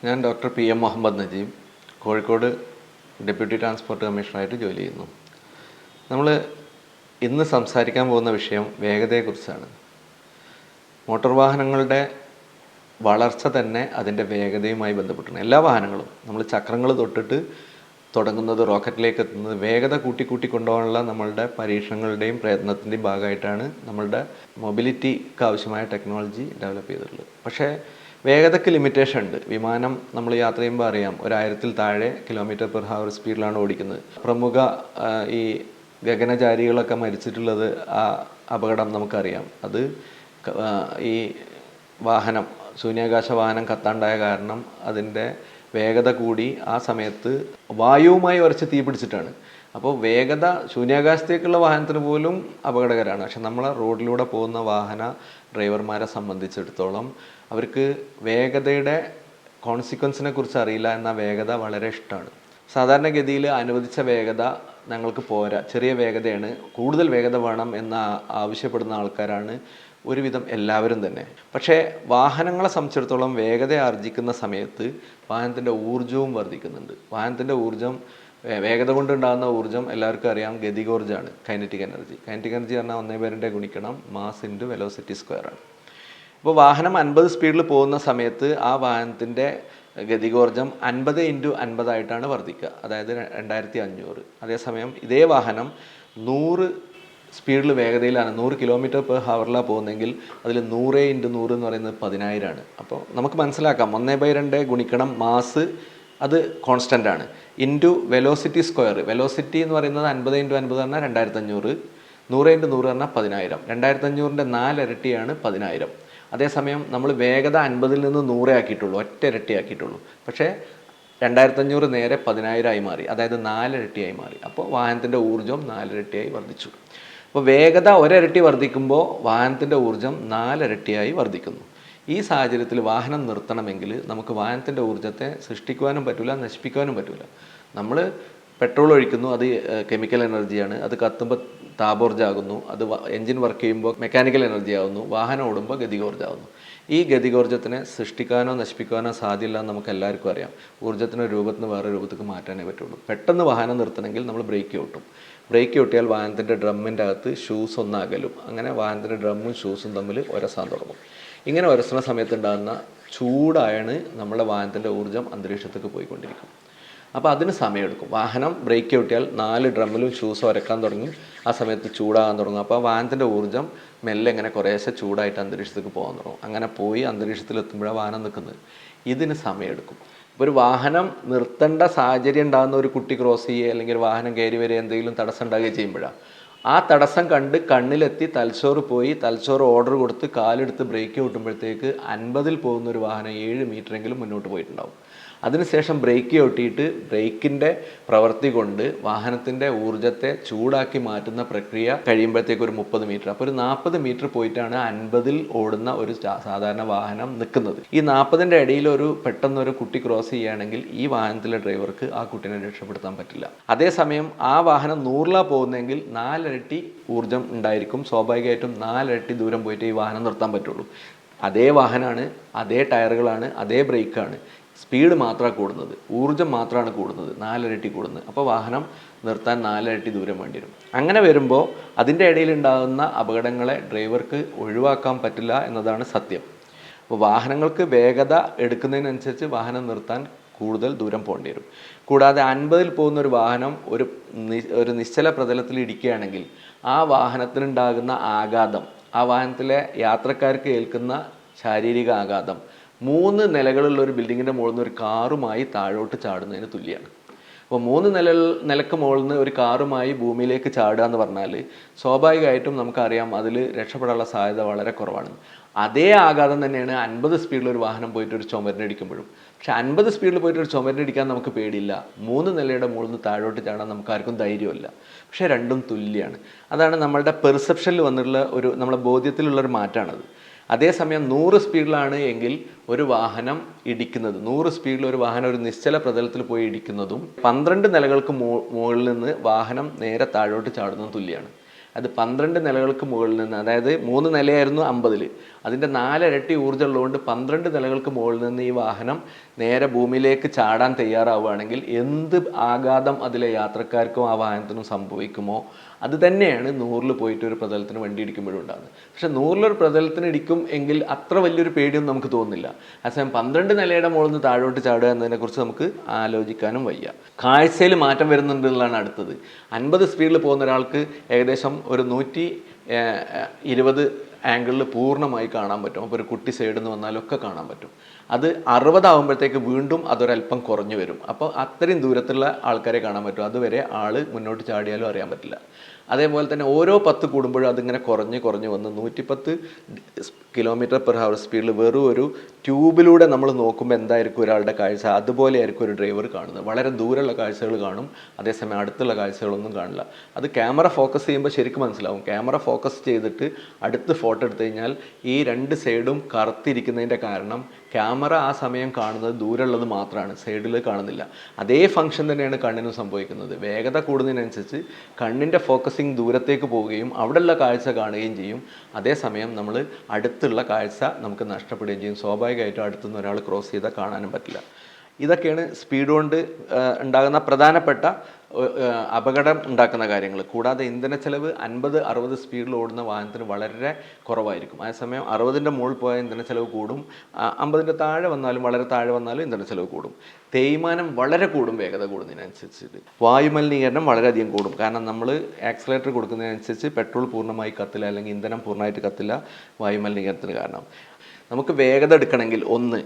ഞാൻ doctor P M Muhammad Najeeb, Kozhikode deputy transport കമ്മീഷണറായിട്ട് ജോലി ചെയ്യുന്നു. നമ്മൾ ഇന്ന് സംസാരിക്കാൻ പോകുന്ന വിഷയം വേഗതയെക്കുറിച്ചാണ്. മോട്ടോർ വാഹനങ്ങളുടെ വളർച്ച തന്നെ അതിൻ്റെ വേഗതയുമായി ബന്ധപ്പെട്ടാണ്. എല്ലാ വാഹനങ്ങളും നമ്മൾ ചക്രങ്ങൾ തൊട്ടിട്ട് തുടങ്ങുന്നത് റോക്കറ്റിലേക്ക് എത്തുന്നത് വേഗത കൂട്ടി കൊണ്ടുപോകാനുള്ള നമ്മളുടെ പരീക്ഷണങ്ങളുടെയും പ്രയത്നത്തിൻ്റെയും ഭാഗമായിട്ടാണ് നമ്മളുടെ മൊബിലിറ്റിക്ക് ആവശ്യമായ ടെക്നോളജി ഡെവലപ്പ് ചെയ്തിട്ടുള്ളത്. പക്ഷേ വേഗതയ്ക്ക് ലിമിറ്റേഷൻ ഉണ്ട്. വിമാനം നമ്മൾ യാത്ര ചെയ്യുമ്പോൾ അറിയാം, 1000-ൽ താഴെ km/h സ്പീഡിലാണ് ഓടിക്കുന്നത്. പ്രമുഖ ഈ ഗഗനചാരികളൊക്കെ മരിച്ചിട്ടുള്ളത് ആ അപകടം നമുക്കറിയാം. അത് ഈ വാഹനം ശൂന്യാകാശ വാഹനം കത്താണ്ടായ കാരണം അതിൻ്റെ വേഗത കൂടി ആ സമയത്ത് വായുവുമായി ഉരച്ച് തീ പിടിച്ചിട്ടാണ്. അപ്പോൾ വേഗത ശൂന്യാകാശത്തേക്കുള്ള വാഹനത്തിന് പോലും അപകടകരമാണ്. പക്ഷെ നമ്മളെ റോഡിലൂടെ പോകുന്ന വാഹന ഡ്രൈവർമാരെ സംബന്ധിച്ചിടത്തോളം അവർക്ക് വേഗതയുടെ കോൺസിക്വൻസിനെ കുറിച്ച് അറിയില്ല, എന്നാൽ വേഗത വളരെ ഇഷ്ടമാണ്. സാധാരണഗതിയിൽ അനുവദിച്ച വേഗത ഞങ്ങൾക്ക് പോരാ, ചെറിയ വേഗതയാണ്, കൂടുതൽ വേഗത വേണം എന്ന് ആവശ്യപ്പെടുന്ന ആൾക്കാരാണ് ഒരുവിധം എല്ലാവരും തന്നെ. പക്ഷേ വാഹനങ്ങളെ സംബന്ധിച്ചിടത്തോളം വേഗത ആർജിക്കുന്ന സമയത്ത് വാഹനത്തിൻ്റെ ഊർജ്ജവും വർദ്ധിക്കുന്നുണ്ട്. വാഹനത്തിൻ്റെ ഊർജ്ജം, വേഗത കൊണ്ടുണ്ടാകുന്ന ഊർജ്ജം എല്ലാവർക്കും അറിയാം, ഗതികോർജ്ജമാണ്, കൈനറ്റിക് എനർജി. കൈനറ്റിക് എനർജി പറഞ്ഞാൽ 1/2 ഗുണിക്കണം മാസ് ഇൻറ്റു വെലോസിറ്റി സ്ക്വയറാണ്. ഇപ്പോൾ വാഹനം 50 സ്പീഡിൽ പോകുന്ന സമയത്ത് ആ വാഹനത്തിൻ്റെ ഗതികോർജ്ജം 50 × 50 ആയിട്ടാണ് വർദ്ധിക്കുക, അതായത് 2500. അതേസമയം ഇതേ വാഹനം 100 സ്പീഡിൽ വേഗതയിലാണ്, 100 km/h പോകുന്നതെങ്കിൽ അതിൽ 100 × 100 എന്ന് പറയുന്നത് 10,000 ആണ്. അപ്പോൾ നമുക്ക് മനസ്സിലാക്കാം, 1/2 ഗുണിക്കണം മാസ് അത് കോൺസ്റ്റൻ്റ് ആണ്, ഇൻറ്റു വെലോസിറ്റി സ്ക്വയർ. വെലോസിറ്റി എന്ന് പറയുന്നത് 50 × 50 പറഞ്ഞാൽ 2500, 100 × 100 പറഞ്ഞാൽ 10,000. 2500ൻ്റെ 4 ഇരട്ടിയാണ് 10,000. അതേസമയം നമ്മൾ വേഗത 50-ൽ നിന്ന് 100 ആക്കിയിട്ടുള്ളൂ, ഒറ്റ ഇരട്ടി ആക്കിയിട്ടുള്ളൂ. പക്ഷേ 2500 നേരെ 10,000 മാറി, അതായത് 4 ഇരട്ടിയായി മാറി. അപ്പോൾ വാഹനത്തിൻ്റെ ഊർജ്ജം 4 ഇരട്ടിയായി വർദ്ധിച്ചു. അപ്പോൾ വേഗത 1 ഇരട്ടി വർദ്ധിക്കുമ്പോൾ വാഹനത്തിൻ്റെ ഊർജ്ജം 4 ഇരട്ടിയായി വർദ്ധിക്കുന്നു. ഈ സാഹചര്യത്തിൽ വാഹനം നിർത്തണമെങ്കിൽ നമുക്ക് വാഹനത്തിൻ്റെ ഊർജ്ജത്തെ സൃഷ്ടിക്കുവാനും പറ്റില്ല, നശിപ്പിക്കുവാനും പറ്റില്ല. നമ്മൾ പെട്രോൾ ഒഴിക്കുന്നു, അത് കെമിക്കൽ എനർജിയാണ്, അത് കത്തുമ്പോൾ താപോർജ്ജമാകുന്നു, അത് എൻജിൻ വർക്ക് ചെയ്യുമ്പോൾ മെക്കാനിക്കൽ എനർജി ആകുന്നു, വാഹനം ഓടുമ്പോൾ ഗതികോർജ്ജമാകുന്നു. ഈ ഗതികോർജ്ജത്തിനെ സൃഷ്ടിക്കാനോ നശിപ്പിക്കാനോ സാധ്യമില്ല എന്ന് നമുക്ക് എല്ലാവർക്കും അറിയാം. ഊർജ്ജത്തിൻ്റെ രൂപത്തിൽ നിന്ന് വേറെ രൂപത്തേക്ക് മാറ്റാനേ പറ്റുള്ളൂ. പെട്ടെന്ന് വാഹനം നിർത്തണമെങ്കിൽ നമ്മൾ ബ്രേക്ക് ചവിട്ടും. ബ്രേക്ക് ചവിട്ടിയാൽ വാഹനത്തിൻ്റെ ഡ്രമ്മിൻ്റെ അകത്ത് ഷൂസ് ഒന്നകലും. അങ്ങനെ വാഹനത്തിൻ്റെ ഡ്രമ്മും ഷൂസും തമ്മിൽ ഉരസാൻ തുടങ്ങും. ഇങ്ങനെ ഉരസുന്ന സമയത്തുണ്ടാകുന്ന ചൂടായാണ് നമ്മുടെ വാഹനത്തിൻ്റെ ഊർജ്ജം അന്തരീക്ഷത്തേക്ക് പോയിക്കൊണ്ടിരിക്കും. അപ്പോൾ അതിന് സമയമെടുക്കും. വാഹനം ബ്രേക്ക് ചവിട്ടിയാൽ 4 ഡ്രമ്മിലും ഷൂസ് ഉരക്കാൻ തുടങ്ങി, ആ സമയത്ത് ചൂടാകാൻ തുടങ്ങും. അപ്പോൾ വാഹനത്തിൻ്റെ ഊർജ്ജം മെല്ലെ ഇങ്ങനെ കുറേശ്ശെ ചൂടായിട്ട് അന്തരീക്ഷത്തേക്ക് പോകാൻ തുടങ്ങും. അങ്ങനെ പോയി അന്തരീക്ഷത്തിലെത്തുമ്പോഴാണ് വാഹനം നിൽക്കുന്നത്. ഇതിന് സമയമെടുക്കും. ഇപ്പോൾ ഒരു വാഹനം നിർത്തേണ്ട സാഹചര്യം ഉണ്ടാകുന്ന ഒരു കുട്ടി ക്രോസ് ചെയ്യുക, അല്ലെങ്കിൽ ഒരു വാഹനം കയറി വരിക, എന്തെങ്കിലും തടസ്സം ഉണ്ടാകുകയും ചെയ്യുമ്പോഴാണ് ആ തടസ്സം കണ്ട് കണ്ണിലെത്തി തലച്ചോറ് പോയി, തലച്ചോറ് ഓർഡർ കൊടുത്ത് കാലെടുത്ത് ബ്രേക്ക് ചവിട്ടുമ്പോഴത്തേക്ക് 50-ൽ പോകുന്ന ഒരു വാഹനം 7 മീറ്ററെങ്കിലും മുന്നോട്ട് പോയിട്ടുണ്ടാവും. അതിനുശേഷം ബ്രേക്ക് ചവിട്ടിയിട്ട് ബ്രേക്കിൻ്റെ പ്രവൃത്തി കൊണ്ട് വാഹനത്തിൻ്റെ ഊർജ്ജത്തെ ചൂടാക്കി മാറ്റുന്ന പ്രക്രിയ കഴിയുമ്പോഴത്തേക്ക് ഒരു 30 മീറ്റർ. അപ്പോൾ ഒരു 40 മീറ്റർ പോയിട്ടാണ് 50-ൽ ഓടുന്ന ഒരു സാധാരണ വാഹനം നിൽക്കുന്നത്. ഈ 40-ൻ്റെ ഇടയിൽ പെട്ടെന്നൊരു കുട്ടി ക്രോസ് ചെയ്യുകയാണെങ്കിൽ ഈ വാഹനത്തിലെ ഡ്രൈവർക്ക് ആ കുട്ടീനെ രക്ഷപ്പെടുത്താൻ പറ്റില്ല. അതേസമയം ആ വാഹനം 100-ലാണ് പോകുന്നതെങ്കിൽ 4 ഇരട്ടി ഊർജ്ജം ഉണ്ടായിരിക്കും. സ്വാഭാവികമായിട്ടും 4 ഇരട്ടി ദൂരം പോയിട്ട് ഈ വാഹനം നിർത്താൻ പറ്റുള്ളൂ. അതേ വാഹനമാണ്, അതേ ടയറുകളാണ്, അതേ ബ്രേക്കാണ്, സ്പീഡ് മാത്രമാണ് കൂടുന്നത്, ഊർജ്ജം മാത്രമാണ് കൂടുന്നത്, 4 ഇരട്ടി കൂടുന്നത്. അപ്പോൾ വാഹനം നിർത്താൻ 4 ഇരട്ടി ദൂരം വേണ്ടി വരും. അങ്ങനെ വരുമ്പോൾ അതിൻ്റെ ഇടയിലുണ്ടാകുന്ന അപകടങ്ങളെ ഡ്രൈവർക്ക് ഒഴിവാക്കാൻ പറ്റില്ല എന്നതാണ് സത്യം. അപ്പോൾ വാഹനങ്ങൾക്ക് വേഗത എടുക്കുന്നതിനനുസരിച്ച് വാഹനം നിർത്താൻ കൂടുതൽ ദൂരം പോകേണ്ടി വരും. കൂടാതെ 50-ൽ പോകുന്ന ഒരു വാഹനം ഒരു നിശ്ചല പ്രതലത്തിൽ ഇടിക്കുകയാണെങ്കിൽ ആ വാഹനത്തിനുണ്ടാകുന്ന ആഘാതം, ആ വാഹനത്തിലെ യാത്രക്കാർക്ക് ഏൽക്കുന്ന ശാരീരിക ആഘാതം 3 നിലകളുള്ള ഒരു ബിൽഡിങ്ങിൻ്റെ മുകളിൽ നിന്ന് ഒരു കാറുമായി താഴോട്ട് ചാടുന്നതിന് തുല്യമാണ്. അപ്പോൾ 3 നിലക്ക് മുകളിൽ നിന്ന് ഒരു കാറുമായി ഭൂമിയിലേക്ക് ചാടുക എന്ന് പറഞ്ഞാൽ സ്വാഭാവികമായിട്ടും നമുക്കറിയാം അതിൽ രക്ഷപ്പെടാനുള്ള സാധ്യത വളരെ കുറവാണ്. അതേ ആഘാതം തന്നെയാണ് 50 സ്പീഡിൽ ഒരു വാഹനം പോയിട്ട് ഒരു ചുമരിനടിക്കുമ്പോഴും. പക്ഷെ 50 സ്പീഡിൽ പോയിട്ട് ഒരു ചുമരിനടിക്കാൻ നമുക്ക് പേടിയില്ല, 3 നിലയുടെ മുകളിൽ നിന്ന് താഴോട്ട് ചാടാൻ നമുക്ക് ആർക്കും ധൈര്യമില്ല. പക്ഷേ രണ്ടും തുല്യമാണ്. അതാണ് നമ്മളുടെ പെർസെപ്ഷനിൽ വന്നിട്ടുള്ള നമ്മുടെ ബോധ്യത്തിലുള്ളൊരു മാറ്റമാണത്. അതേസമയം 100 സ്പീഡിലാണ് എങ്കിൽ ഒരു വാഹനം ഇടിക്കുന്നത്, 100 സ്പീഡിൽ ഒരു വാഹനം ഒരു നിശ്ചല പ്രതലത്തിൽ പോയി ഇടിക്കുന്നതും 12 നിലകൾക്ക് മുകളിൽ നിന്ന് വാഹനം നേരെ താഴോട്ട് ചാടുന്നതും തുല്യമാണ്. അത് 12 നിലകൾക്ക് മുകളിൽ നിന്ന്, അതായത് 3 നിലയായിരുന്നു 50-ൽ, അതിൻ്റെ 4 ഇരട്ടി ഊർജ്ജം ഉള്ളതുകൊണ്ട് 12 നിലകൾക്ക് മുകളിൽ നിന്ന് ഈ വാഹനം നേരെ ഭൂമിയിലേക്ക് ചാടാൻ തയ്യാറാവുകയാണെങ്കിൽ എന്ത് ആഘാതം അതിലെ യാത്രക്കാർക്കും ആ വാഹനത്തിനും സംഭവിക്കുമോ അത് തന്നെയാണ് 100-ൽ പോയിട്ട് ഒരു പ്രതലത്തിന് വണ്ടി ഇടിക്കുമ്പോഴും ഉണ്ടാകുന്നത്. പക്ഷേ 100-ലൊരു പ്രതലത്തിന് ഇടിക്കും എങ്കിൽ അത്ര വലിയൊരു പേടിയൊന്നും നമുക്ക് തോന്നുന്നില്ല. അതേസമയം 12 നിലയുടെ മുകളിൽ നിന്ന് താഴോട്ട് ചാടുക എന്നതിനെക്കുറിച്ച് നമുക്ക് ആലോചിക്കാനും വയ്യ. കാഴ്ചയിൽ മാറ്റം വരുന്നുണ്ടെന്നുള്ളതാണ് അടുത്തത്. 50 സ്പീഡിൽ പോകുന്ന ഒരാൾക്ക് ഏകദേശം ഒരു 120 ആംഗിളിൽ പൂർണ്ണമായി കാണാൻ പറ്റും. അപ്പോൾ ഒരു കുട്ടി സൈഡിൽ നിന്ന് വന്നാലൊക്കെ കാണാൻ പറ്റും. അത് 60 ആകുമ്പോഴത്തേക്ക് വീണ്ടും അതൊരല്പം കുറഞ്ഞു വരും. അപ്പോൾ അത്രയും ദൂരത്തുള്ള ആൾക്കാരെ കാണാൻ പറ്റും. അതുവരെ ആൾ മുന്നോട്ട് ചാടിയാലും അറിയാൻ പറ്റില്ല. അതേപോലെ തന്നെ ഓരോ 10 കൂടുമ്പോഴും അതിങ്ങനെ കുറഞ്ഞ് വന്ന് 110 km/h സ്പീഡിൽ വെറും ഒരു ട്യൂബിലൂടെ നമ്മൾ നോക്കുമ്പോൾ എന്തായിരിക്കും ഒരാളുടെ കാഴ്ച, അതുപോലെ ആയിരിക്കും ഒരു ഡ്രൈവർ കാണുന്നത്. വളരെ ദൂരമുള്ള കാഴ്ചകൾ കാണും, അതേസമയം അടുത്തുള്ള കാഴ്ചകളൊന്നും കാണില്ല. അത് ക്യാമറ ഫോക്കസ് ചെയ്യുമ്പോൾ ശരിക്കും മനസ്സിലാവും. ക്യാമറ ഫോക്കസ് ചെയ്തിട്ട് അടുത്ത് ഫോട്ടോ എടുത്തു കഴിഞ്ഞാൽ ഈ 2 സൈഡും കറുത്തിരിക്കുന്നതിൻ്റെ കാരണം ക്യാമറ ആ സമയം കാണുന്നത് ദൂരമുള്ളത് മാത്രമാണ്, സൈഡിൽ കാണുന്നില്ല. അതേ ഫംഗ്ഷൻ തന്നെയാണ് കണ്ണിനും സംഭവിക്കുന്നത്. വേഗത കൂടുന്നതിനനുസരിച്ച് കണ്ണിൻ്റെ ഫോക്കസിങ് ദൂരത്തേക്ക് പോവുകയും അവിടെയുള്ള കാഴ്ച കാണുകയും ചെയ്യും. അതേസമയം നമ്മൾ അടുത്തുള്ള കാഴ്ച നമുക്ക് നഷ്ടപ്പെടുകയും ചെയ്യും. സ്വാഭാവികമായിട്ടും അടുത്തുനിന്ന് ഒരാൾ ക്രോസ് ചെയ്താൽ കാണാനും പറ്റില്ല. ഇതൊക്കെയാണ് സ്പീഡ് കൊണ്ട് ഉണ്ടാകുന്ന പ്രധാനപ്പെട്ട അപകടം ഉണ്ടാക്കുന്ന കാര്യങ്ങൾ. കൂടാതെ ഇന്ധന ചെലവ് 50-60 സ്പീഡിൽ ഓടുന്ന വാഹനത്തിന് വളരെ കുറവായിരിക്കും. അതേസമയം 60ൻ്റെ മുകളിൽ പോയ ഇന്ധന ചെലവ് കൂടും. 50ൻ്റെ താഴെ വന്നാലും വളരെ താഴെ വന്നാലും ഇന്ധന ചെലവ് കൂടും. തേയ്മാനം വളരെ കൂടും വേഗത കൂടുന്നതിനനുസരിച്ചിട്ട്. വായുമലിനീകരണം വളരെയധികം കൂടും. കാരണം നമ്മൾ ആക്സിലേറ്റർ കൊടുക്കുന്നതിനനുസരിച്ച് പെട്രോൾ പൂർണ്ണമായി കത്തില്ല, അല്ലെങ്കിൽ ഇന്ധനം പൂർണ്ണമായിട്ട് കത്തില്ല വായുമലിനീകരണത്തിന് കാരണം. നമുക്ക് വേഗത എടുക്കണമെങ്കിൽ ഒന്ന്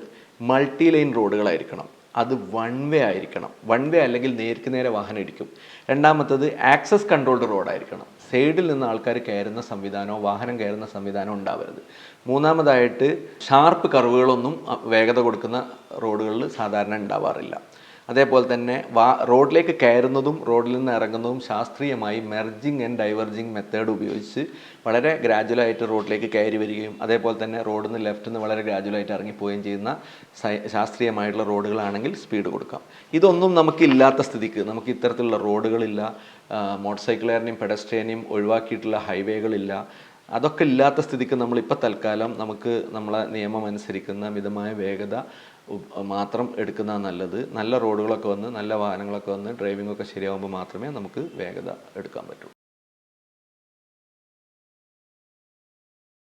മൾട്ടി ലൈൻ റോഡുകളായിരിക്കണം. അത് 1 വേ ആയിരിക്കണം. 1 വേ അല്ലെങ്കിൽ നേർക്ക് നേരെ വാഹനം ഇടിക്കും. രണ്ടാമത്തത് ആക്സസ് കൺട്രോൾഡ് റോഡായിരിക്കണം. സൈഡിൽ നിന്ന് ആൾക്കാർ കയറുന്ന സംവിധാനമോ വാഹനം കയറുന്ന സംവിധാനമോ ഉണ്ടാവരുത്. മൂന്നാമതായിട്ട് ഷാർപ്പ് കർവുകളൊന്നും വേഗത കൊടുക്കുന്ന റോഡുകളിൽ സാധാരണ ഉണ്ടാവാറില്ല. അതേപോലെ തന്നെ റോഡിലേക്ക് കയറുന്നതും റോഡിൽ നിന്ന് ഇറങ്ങുന്നതും ശാസ്ത്രീയമായി മെർജിങ് ആൻഡ് ഡൈവർജിങ് മെത്തേഡ് ഉപയോഗിച്ച് വളരെ ഗ്രാജുവലായിട്ട് റോഡിലേക്ക് കയറി വരികയും അതേപോലെ തന്നെ റോഡിൽ നിന്ന് ലെഫ്റ്റിൽ നിന്ന് വളരെ ഗ്രാജുവലായിട്ട് ഇറങ്ങിപ്പോവുകയും ചെയ്യുന്ന ശാസ്ത്രീയമായിട്ടുള്ള റോഡുകളാണെങ്കിൽ സ്പീഡ് കൊടുക്കാം. ഇതൊന്നും നമുക്കില്ലാത്ത സ്ഥിതിക്ക്, നമുക്ക് ഇത്തരത്തിലുള്ള റോഡുകളില്ല, മോട്ടോർ സൈക്കിളുകാരനെയും പെഡസ്ട്രിയനെയും ഒഴിവാക്കിയിട്ടുള്ള ഹൈവേകളില്ല, അതൊക്കെ ഇല്ലാത്ത സ്ഥിതിക്ക് നമ്മളിപ്പോൾ തൽക്കാലം നമുക്ക് നമ്മളെ നിയമം അനുസരിക്കുന്ന മിതമായ വേഗത മാത്രം എടുക്കുന്നതാണ് നല്ലത്. നല്ല റോഡുകളൊക്കെ വന്ന് നല്ല വാഹനങ്ങളൊക്കെ വന്ന് ഡ്രൈവിംഗ് ഒക്കെ ശരിയാകുമ്പോൾ മാത്രമേ നമുക്ക് വേഗത എടുക്കാൻ പറ്റൂ.